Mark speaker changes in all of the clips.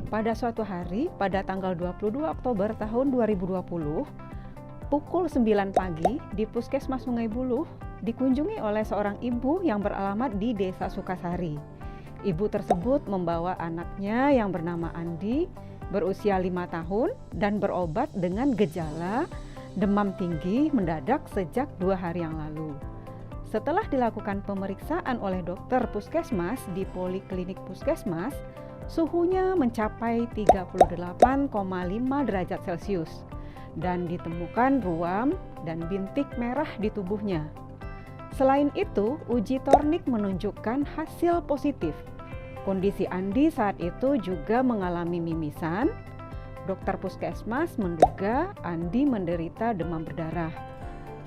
Speaker 1: Pada suatu hari, pada tanggal 22 Oktober tahun 2020, pukul 9 pagi di Puskesmas Sungai Buluh dikunjungi oleh seorang ibu yang beralamat di Desa Sukasari. Ibu tersebut membawa anaknya yang bernama Andi, berusia 5 tahun dan berobat dengan gejala demam tinggi mendadak sejak 2 hari yang lalu. Setelah dilakukan pemeriksaan oleh dokter puskesmas di Poliklinik Puskesmas, suhunya mencapai 38,5 derajat Celcius dan ditemukan ruam dan bintik merah di tubuhnya. Selain itu, uji tornik menunjukkan hasil positif. Kondisi Andi saat itu juga mengalami mimisan. Dokter puskesmas menduga Andi menderita demam berdarah.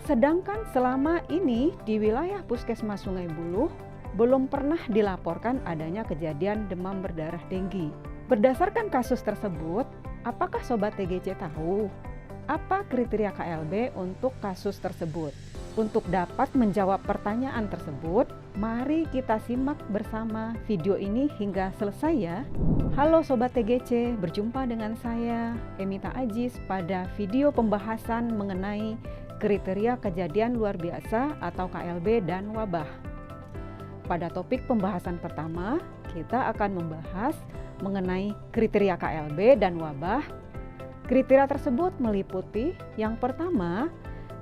Speaker 1: Sedangkan selama ini di wilayah Puskesmas Sungai Buluh belum pernah dilaporkan adanya kejadian demam berdarah denggi. Berdasarkan kasus tersebut, apakah Sobat TGC tahu apa kriteria KLB untuk kasus tersebut? Untuk dapat menjawab pertanyaan tersebut, mari kita simak bersama video ini hingga selesai ya. Halo Sobat TGC, berjumpa dengan saya Emita Ajis pada video pembahasan mengenai kriteria kejadian luar biasa atau KLB dan wabah. Pada topik pembahasan pertama, kita akan membahas mengenai kriteria KLB dan wabah. Kriteria tersebut meliputi yang pertama,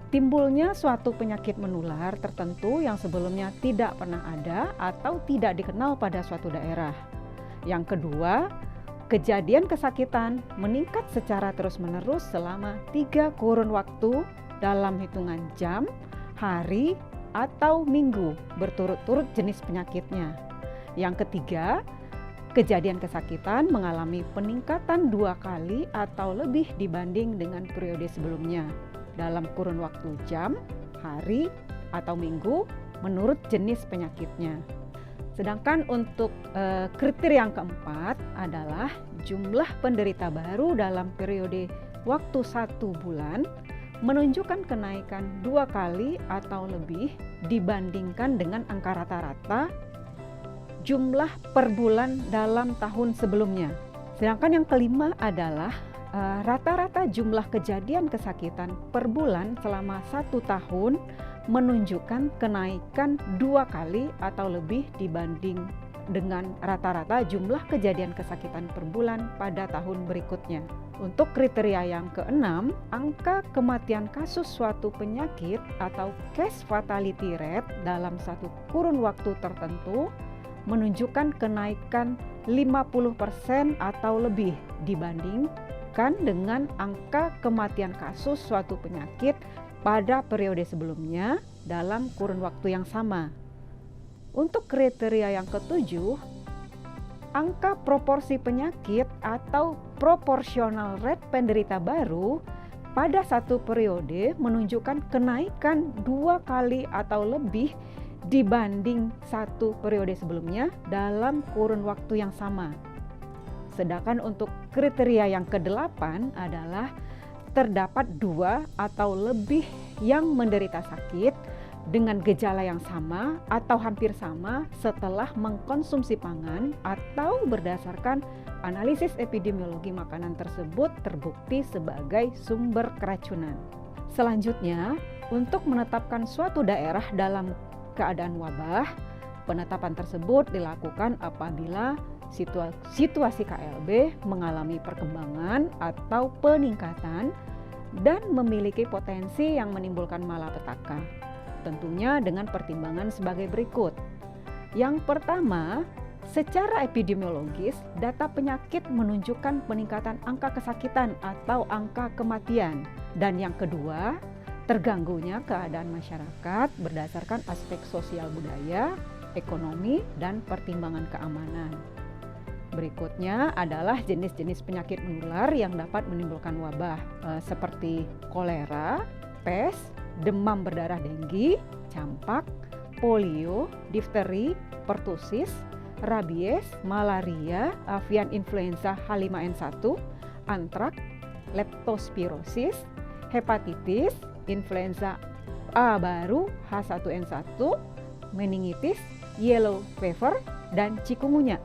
Speaker 1: timbulnya suatu penyakit menular tertentu yang sebelumnya tidak pernah ada atau tidak dikenal pada suatu daerah. Yang kedua, kejadian kesakitan meningkat secara terus-menerus selama 3 kurun waktu dalam hitungan jam, hari, atau minggu berturut-turut jenis penyakitnya. Yang ketiga, kejadian kesakitan mengalami peningkatan 2 kali atau lebih dibanding dengan periode sebelumnya dalam kurun waktu jam, hari, atau minggu menurut jenis penyakitnya. Sedangkan untuk kriteria yang keempat adalah jumlah penderita baru dalam periode waktu 1 bulan menunjukkan kenaikan 2 kali atau lebih dibandingkan dengan angka rata-rata jumlah per bulan dalam tahun sebelumnya. Sedangkan yang kelima adalah rata-rata jumlah kejadian kesakitan per bulan selama 1 tahun menunjukkan kenaikan 2 kali atau lebih dibanding dengan rata-rata jumlah kejadian kesakitan per bulan pada tahun berikutnya. Untuk kriteria yang keenam, angka kematian kasus suatu penyakit atau case fatality rate dalam satu kurun waktu tertentu menunjukkan kenaikan 50% atau lebih dibandingkan dengan angka kematian kasus suatu penyakit pada periode sebelumnya dalam kurun waktu yang sama. Untuk kriteria yang ketujuh, angka proporsi penyakit atau proportional rate penderita baru pada satu periode menunjukkan kenaikan 2 kali atau lebih dibanding satu periode sebelumnya dalam kurun waktu yang sama. Sedangkan untuk kriteria yang kedelapan adalah terdapat 2 atau lebih yang menderita sakit dengan gejala yang sama atau hampir sama setelah mengkonsumsi pangan atau berdasarkan analisis epidemiologi makanan tersebut terbukti sebagai sumber keracunan. Selanjutnya, untuk menetapkan suatu daerah dalam keadaan wabah, penetapan tersebut dilakukan apabila situasi KLB mengalami perkembangan atau peningkatan dan memiliki potensi yang menimbulkan malapetaka. Tentunya dengan pertimbangan sebagai berikut. Yang pertama, secara epidemiologis, data penyakit menunjukkan peningkatan angka kesakitan atau angka kematian. Dan yang kedua, terganggunya keadaan masyarakat berdasarkan aspek sosial budaya, ekonomi, dan pertimbangan keamanan. Berikutnya adalah jenis-jenis penyakit menular yang dapat menimbulkan wabah seperti kolera, pes, demam berdarah denggi, campak, polio, difteri, pertusis, rabies, malaria, avian influenza H5N1, antrak, leptospirosis, hepatitis, influenza A baru H1N1, meningitis, yellow fever, dan chikungunya.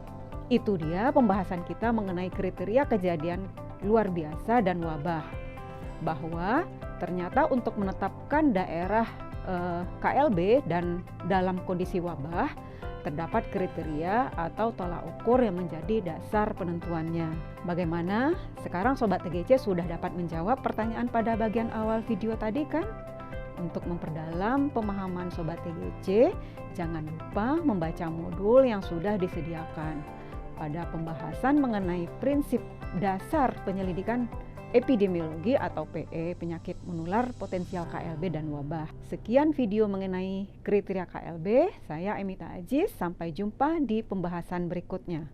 Speaker 1: Itu dia pembahasan kita mengenai kriteria kejadian luar biasa dan wabah. Bahwa ternyata untuk menetapkan daerah KLB dan dalam kondisi wabah, terdapat kriteria atau tolak ukur yang menjadi dasar penentuannya. Bagaimana? Sekarang Sobat TGC sudah dapat menjawab pertanyaan pada bagian awal video tadi kan? Untuk memperdalam pemahaman Sobat TGC, jangan lupa membaca modul yang sudah disediakan. Pada pembahasan mengenai prinsip dasar penyelidikan epidemiologi atau PE, penyakit menular potensial KLB dan wabah. Sekian video mengenai kriteria KLB. Saya Emita Aziz, sampai jumpa di pembahasan berikutnya.